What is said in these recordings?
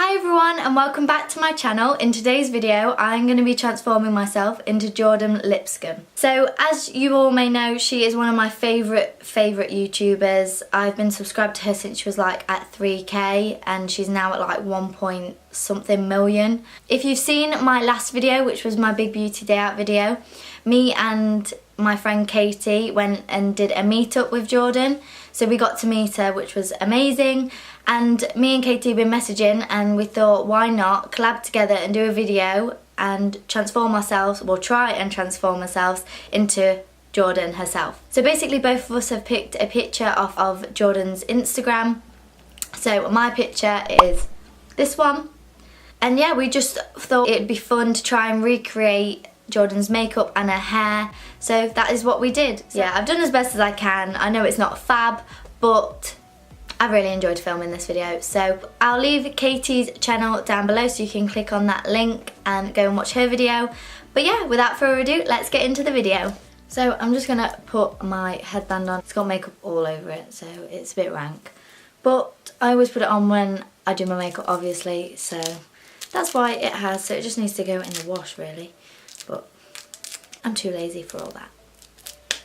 Hi everyone and welcome back to my channel. In today's video I'm going to be transforming myself into Jordan LIPSCOMBE. So as you all may know, she is one of my favourite YouTubers. I've been subscribed to her since she was like at 3k and she's now at like 1 point something million. If you've seen my last video, which was my big beauty day out video, me and my friend Katie went and did a meetup with Jordan. So we got to meet her, which was amazing. And me and Katie have been messaging and we thought, why not collab together and do a video and transform ourselves, or try and transform ourselves into Jordan herself. So basically both of us have picked a picture off of Jordan's Instagram. So my picture is this one. And yeah, we just thought it'd be fun to try and recreate Jordan's makeup and her hair. So that is what we did. Yeah, I've done as best as I can. I know it's not fab, but I really enjoyed filming this video. So I'll leave Katie's channel down below so you can click on that link and go and watch her video. But yeah, without further ado, let's get into the video. So I'm just gonna put my headband on. It's got makeup all over it, so it's a bit rank. But I always put it on when I do my makeup, obviously, so that's why it has. So it just needs to go in the wash, really. But I'm too lazy for all that.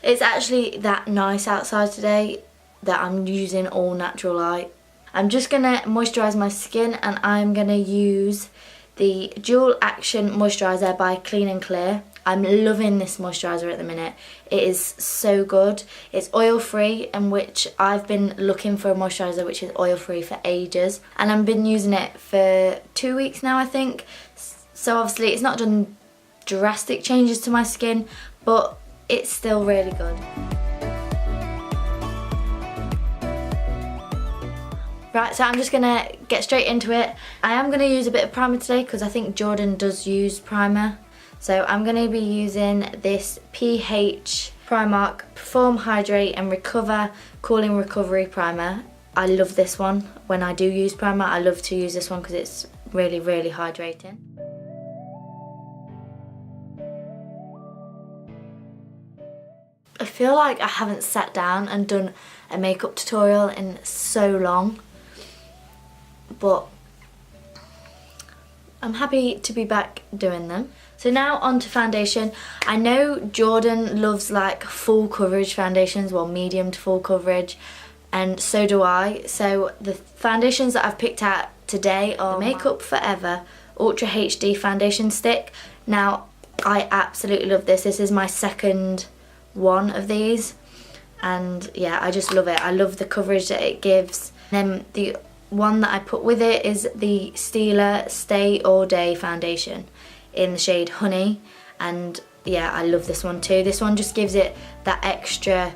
It's actually that nice outside today that I'm using all natural light. I'm just gonna moisturise my skin and I'm gonna use the Dual Action Moisturiser by Clean and Clear. I'm loving this moisturiser at the minute. It is so good. It's oil free, and which I've been looking for a moisturiser which is oil free for ages, and I've been using it for 2 weeks now, I think. So obviously it's not done drastic changes to my skin, but it's still really good. Right, so I'm just gonna get straight into it. I am gonna use a bit of primer today because I think Jordan does use primer. So I'm gonna be using this PH Primark Perform, Hydrate and Recover Cooling Recovery Primer. I love this one. When I do use primer, I love to use this one because it's really, really hydrating. I feel like I haven't sat down and done a makeup tutorial in so long, but I'm happy to be back doing them. So now on to foundation. I know Jordan loves like full coverage foundations, well, medium to full coverage, and so do I. So the foundations that I've picked out today are Makeup Forever Ultra HD Foundation Stick. Now I absolutely love this. This is my second one of these, and yeah, I just love it. I love the coverage that it gives. Then the one that I put with it is the Stila Stay All Day Foundation in the shade Honey, and yeah, I love this one too. This one just gives it that extra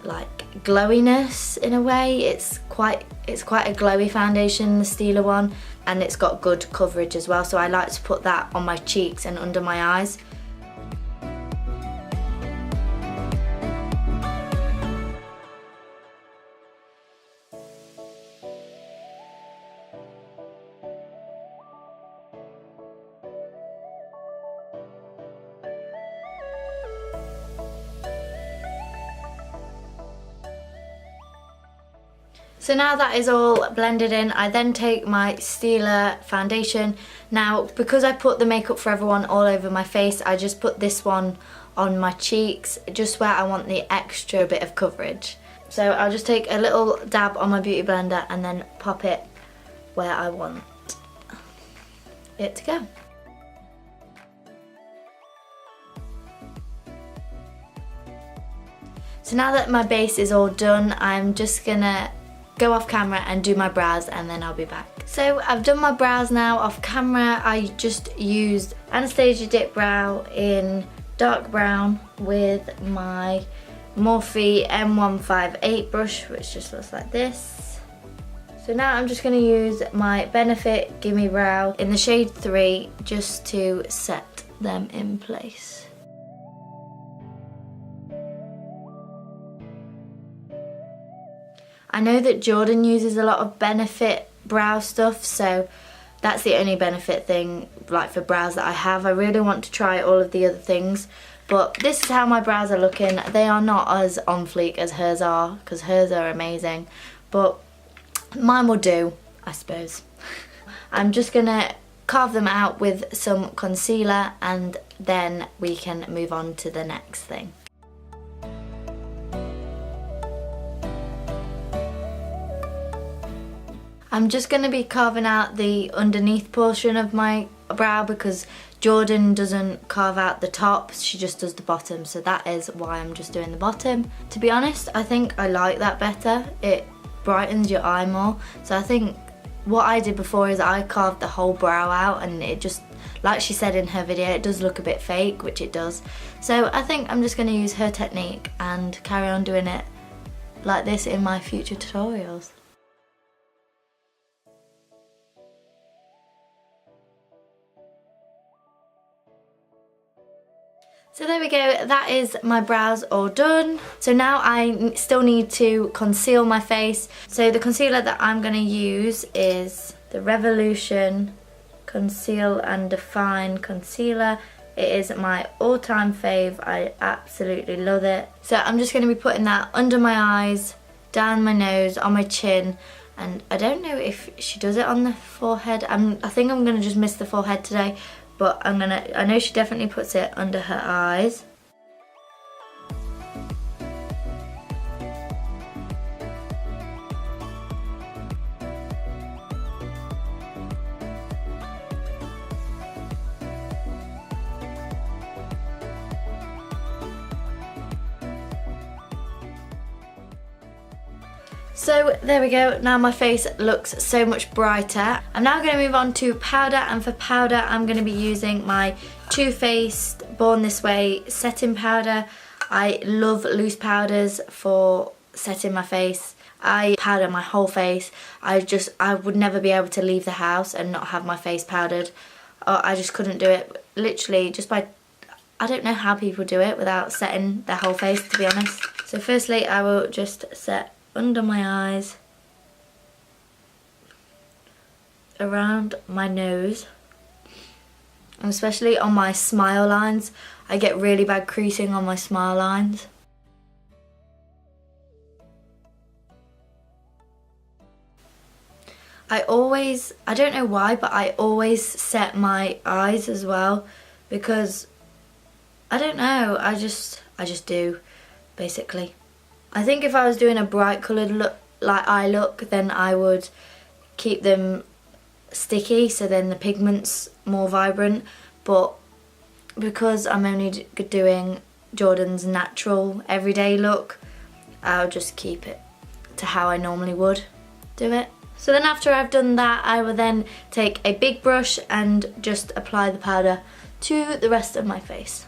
like glowiness in a way. It's quite a glowy foundation, the Stila one, and it's got good coverage as well, so I like to put that on my cheeks and under my eyes. So now that is all blended in, I then take my Stila foundation. Now, because I put the Makeup Forever one all over my face, I just put this one on my cheeks, just where I want the extra bit of coverage. So I'll just take a little dab on my beauty blender and then pop it where I want it to go. So now that my base is all done, I'm just gonna go off camera and do my brows, and then I'll be back. So I've done my brows now off camera. I just used Anastasia Dip Brow in dark brown with my Morphe M158 brush, which just looks like this. So now I'm just going to use my Benefit Gimme Brow in the shade 3 just to set them in place. I know that Jordan uses a lot of Benefit brow stuff, so that's the only Benefit thing like for brows that I have. I really want to try all of the other things, but this is how my brows are looking. They are not as on fleek as hers are, because hers are amazing, but mine will do, I suppose. I'm just gonna carve them out with some concealer and then we can move on to the next thing. I'm just going to be carving out the underneath portion of my brow because Jordan doesn't carve out the top, she just does the bottom, so that is why I'm just doing the bottom. To be honest, I think I like that better. It brightens your eye more. So I think what I did before is I carved the whole brow out and it just, like she said in her video, it does look a bit fake, which it does. So I think I'm just going to use her technique and carry on doing it like this in my future tutorials. So there we go, that is my brows all done. So now I still need to conceal my face. So the concealer that I'm going to use is the Revolution Conceal and Define Concealer. It is my all-time fave, I absolutely love it. So I'm just going to be putting that under my eyes, down my nose, on my chin. And I don't know if she does it on the forehead. I think I'm going to just miss the forehead today. But I know she definitely puts it under her eyes. So there we go, now my face looks so much brighter. I'm now going to move on to powder, and for powder I'm going to be using my Too Faced Born This Way setting powder. I love loose powders for setting my face. I powder my whole face. I would never be able to leave the house and not have my face powdered. I just couldn't do it, literally just by, I don't know how people do it without setting their whole face, to be honest. So firstly I will just set under my eyes, around my nose, and especially on my smile lines. I get really bad creasing on my smile lines. I don't know why, but I always set my eyes as well because I don't know, I just do, basically. I think if I was doing a bright coloured look, like eye look, then I would keep them sticky, so then the pigment's more vibrant. But because I'm only doing Jordan's natural everyday look, I'll just keep it to how I normally would do it. So then after I've done that, I will then take a big brush and just apply the powder to the rest of my face.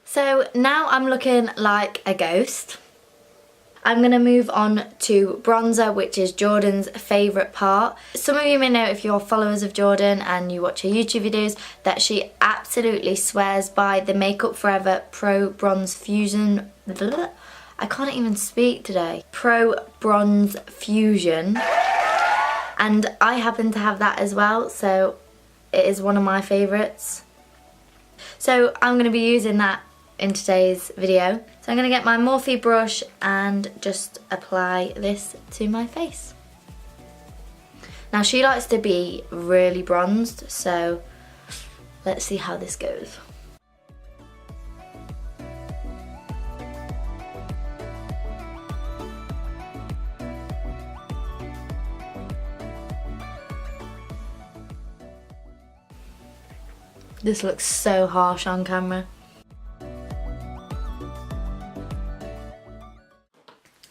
So now I'm looking like a ghost. I'm going to move on to bronzer, which is Jordan's favourite part. Some of you may know, if you're followers of Jordan and you watch her YouTube videos, that she absolutely swears by the Makeup Forever Pro Bronze Fusion. I can't even speak today. Pro Bronze Fusion. And I happen to have that as well, so it is one of my favourites. So I'm going to be using that in today's video. So I'm going to get my Morphe brush and just apply this to my face. Now she likes to be really bronzed, so let's see how this goes. This looks so harsh on camera.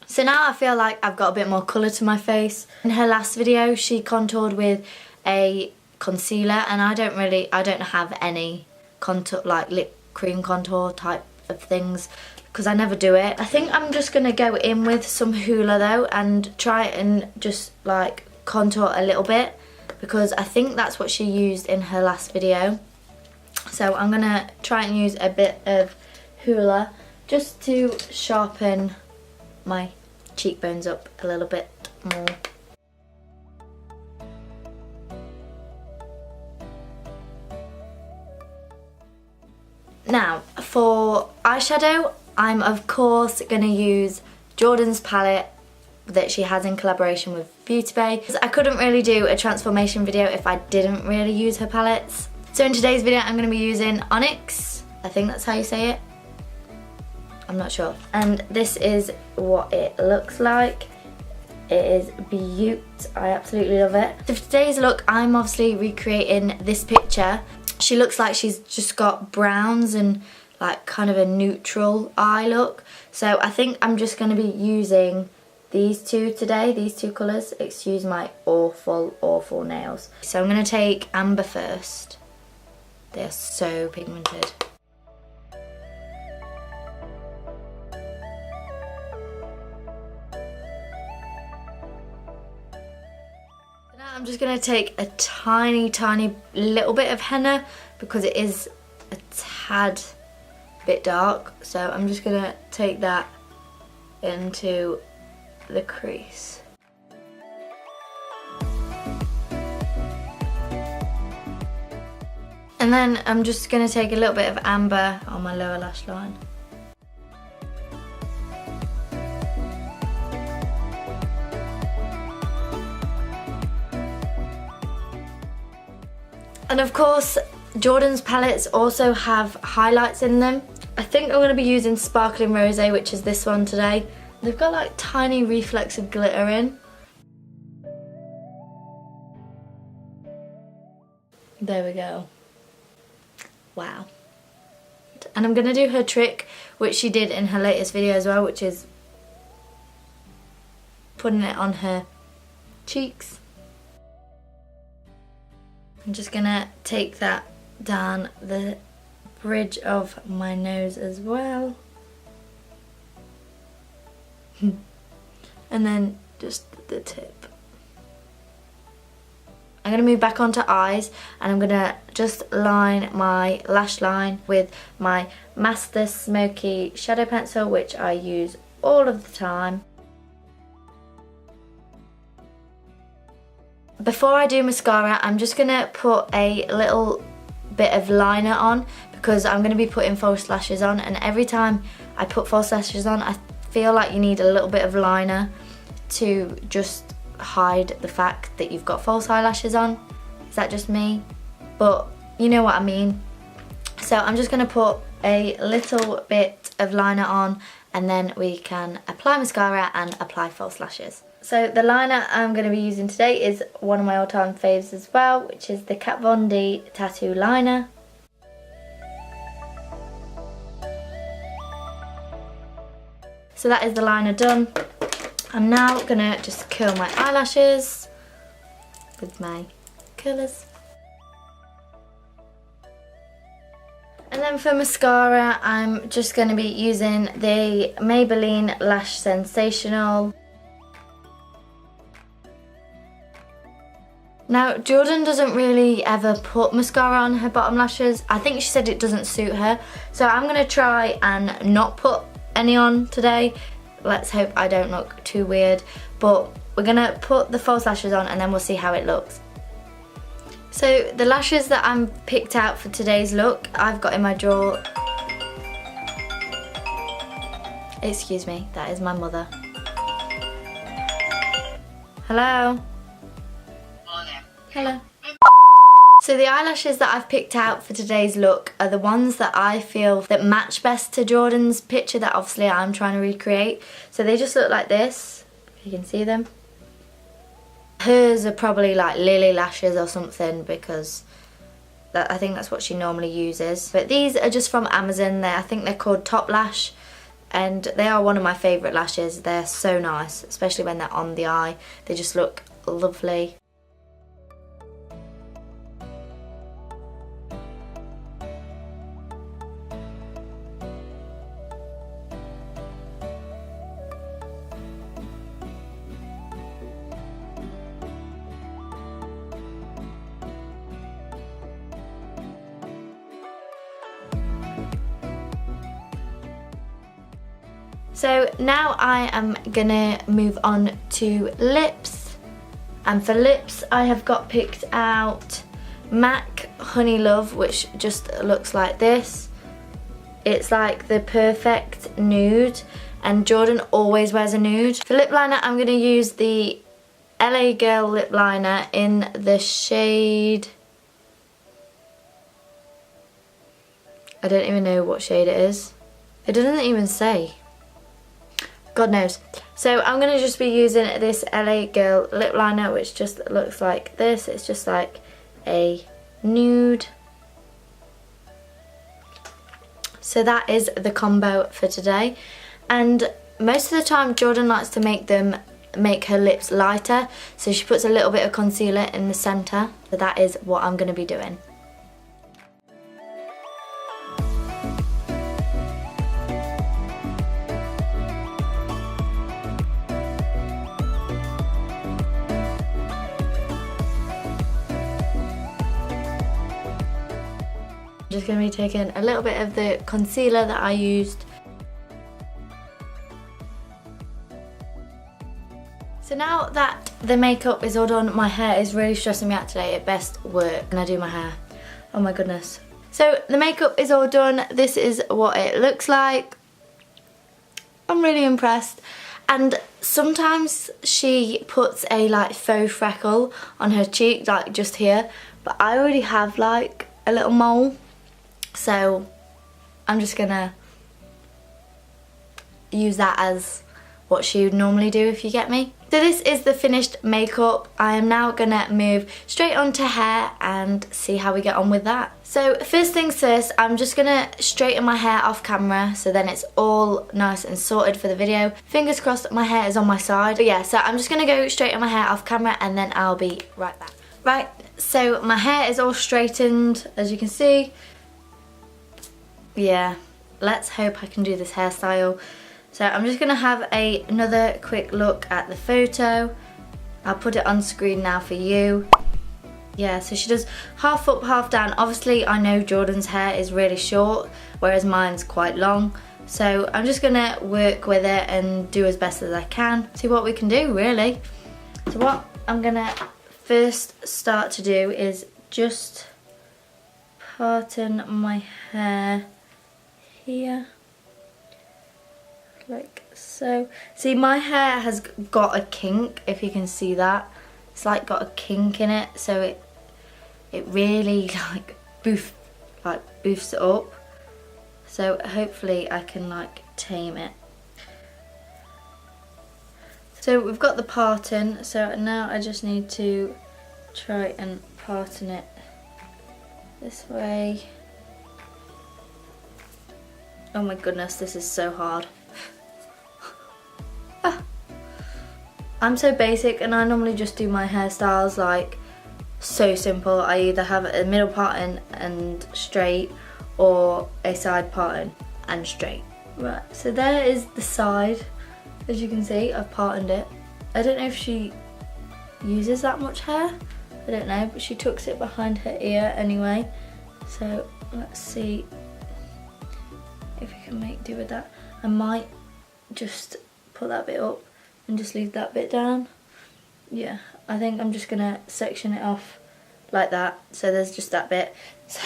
So now I feel like I've got a bit more colour to my face. In her last video she contoured with a concealer, and I don't have any contour, like lip cream contour type of things, because I never do it. I think I'm just going to go in with some Hoola though and try and just like contour a little bit, because I think that's what she used in her last video. So I'm going to try and use a bit of Hoola just to sharpen my cheekbones up a little bit more. for eyeshadow, I'm of course going to use Jordan's palette that she has in collaboration with Beauty Bay. I couldn't really do a transformation video if I didn't really use her palettes. So in today's video I'm going to be using Onyx. I think that's how you say it. I'm not sure. And this is what it looks like. It is beaut. I absolutely love it. So for today's look, I'm obviously recreating this picture. She looks like she's just got browns and like kind of a neutral eye look. So I think I'm just going to be using these two today, these two colours. Excuse my awful nails. So I'm going to take Amber first. They're so pigmented. I'm just going to take a tiny little bit of henna because it is a tad bit dark. So I'm just going to take that into the crease. And then I'm just going to take a little bit of amber on my lower lash line. And of course, Jordan's palettes also have highlights in them. I think I'm going to be using Sparkling Rosé, which is this one today. They've got like tiny reflex of glitter in. There we go. Wow. And I'm going to do her trick, which she did in her latest video as well, which is putting it on her cheeks. I'm just going to take that down the bridge of my nose as well. And then just the tip. I'm going to move back onto eyes and I'm going to just line my lash line with my Master Smoky Shadow Pencil, which I use all of the time. Before I do mascara, I'm just going to put a little bit of liner on because I'm going to be putting false lashes on, and every time I put false lashes on I feel like you need a little bit of liner to just hide the fact that you've got false eyelashes on. Is that just me? But you know what I mean. So I'm just going to put a little bit of liner on and then we can apply mascara and apply false lashes. So the liner I'm going to be using today is one of my all-time faves as well, which is the Kat Von D Tattoo Liner. So that is the liner done. I'm now going to just curl my eyelashes with my curlers. And then for mascara, I'm just going to be using the Maybelline Lash Sensational. Now, Jordan doesn't really ever put mascara on her bottom lashes. I think she said it doesn't suit her. So I'm going to try and not put any on today. Let's hope I don't look too weird. But we're going to put the false lashes on and then we'll see how it looks. So the lashes that I'm picked out for today's look, I've got in my drawer. Excuse me, that is my mother. Hello? Hello. So the eyelashes that I've picked out for today's look are the ones that I feel that match best to Jordan's picture that obviously I'm trying to recreate. So they just look like this, if you can see them. Hers are probably like Lily lashes or something because I think that's what she normally uses. But these are just from Amazon. I think they're called Top Lash and they are one of my favourite lashes. They're so nice, especially when they're on the eye. They just look lovely. So now I am gonna move on to lips, and for lips I have got picked out MAC Honey Love, which just looks like this. It's like the perfect nude, and Jordan always wears a nude. For lip liner, I'm going to use the LA Girl lip liner in the shade... I don't even know what shade it is. It doesn't even say. God knows. So I'm going to just be using this LA Girl lip liner, which just looks like this. It's just like a nude. So that is the combo for today. And most of the time Jordan likes to make her lips lighter. So she puts a little bit of concealer in the centre. So that is what I'm going to be doing. I'm just going to be taking a little bit of the concealer that I used. So now that the makeup is all done, my hair is really stressing me out today. At best work when I do my hair. Oh my goodness. So the makeup is all done. This is what it looks like. I'm really impressed. And sometimes she puts a like faux freckle on her cheek, like just here. But I already have like a little mole. So I'm just gonna use that as what she would normally do, if you get me. So this is the finished makeup. I am now gonna move straight on to hair and see how we get on with that. So first things first, I'm just gonna straighten my hair off camera so then it's all nice and sorted for the video. Fingers crossed my hair is on my side. But yeah, so I'm just gonna go straighten my hair off camera and then I'll be right back. Right, so my hair is all straightened, as you can see. Yeah, let's hope I can do this hairstyle. So I'm just going to have another quick look at the photo. I'll put it on screen now for you. Yeah, so she does half up, half down. Obviously, I know Jordan's hair is really short, whereas mine's quite long. So I'm just going to work with it and do as best as I can. See what we can do, really. So what I'm going to first start to do is just parting my hair here, like so. See, my hair has got a kink, if you can see that. It's like got a kink in it, so it really like boofs it up. So hopefully I can like tame it. So we've got the parting, so now I just need to try and parting it this way. Oh my goodness, this is so hard. I'm so basic and I normally just do my hairstyles like so simple. I either have a middle parting and straight or a side parting and straight. Right, so there is the side. As you can see, I've parted it. I don't know if she uses that much hair. I don't know, but she tucks it behind her ear anyway. So let's see if we can make do with that. I might just put that bit up and just leave that bit down. Yeah, I think I'm just gonna section it off like that. So there's just that bit. So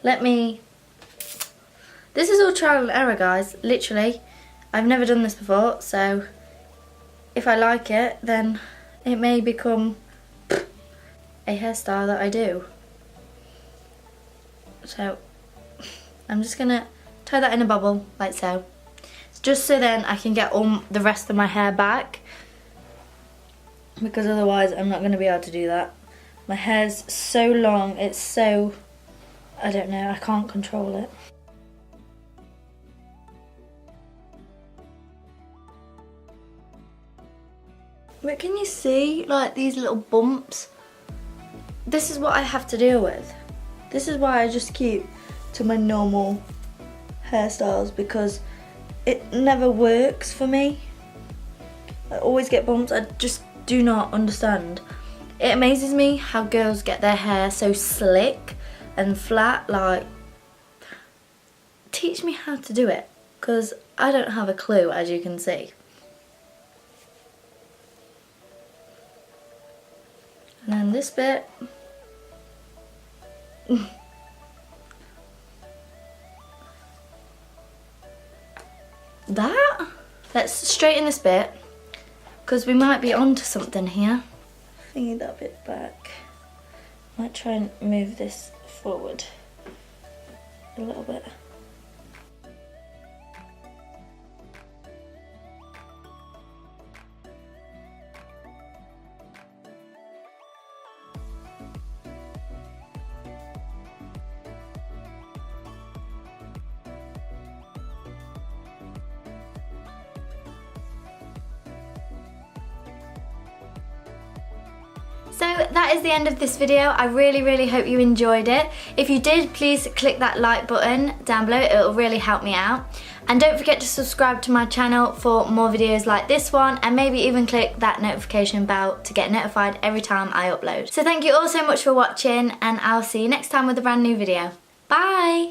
let me, this is all trial and error, guys, literally. I've never done this before, so if I like it, then it may become a hairstyle that I do. So I'm just gonna tie that in a bubble like so, just so then I can get all the rest of my hair back, because otherwise I'm not going to be able to do that. My hair's so long, it's so, I don't know, I can't control it. But can you see like these little bumps? This is what I have to deal with. This is why I just keep to my normal hairstyles, because it never works for me. I always get bumps. I just do not understand. It amazes me how girls get their hair so slick and flat. Like, teach me how to do it, because I don't have a clue, as you can see. And then this bit. that. Let's straighten this bit, because we might be onto something here. Thinking that bit back. Might try and move this forward a little bit. So that is the end of this video. I really hope you enjoyed it. If you did, please click that like button down below. It'll really help me out. And don't forget to subscribe to my channel for more videos like this one, and maybe even click that notification bell to get notified every time I upload. So thank you all so much for watching, and I'll see you next time with a brand new video. Bye!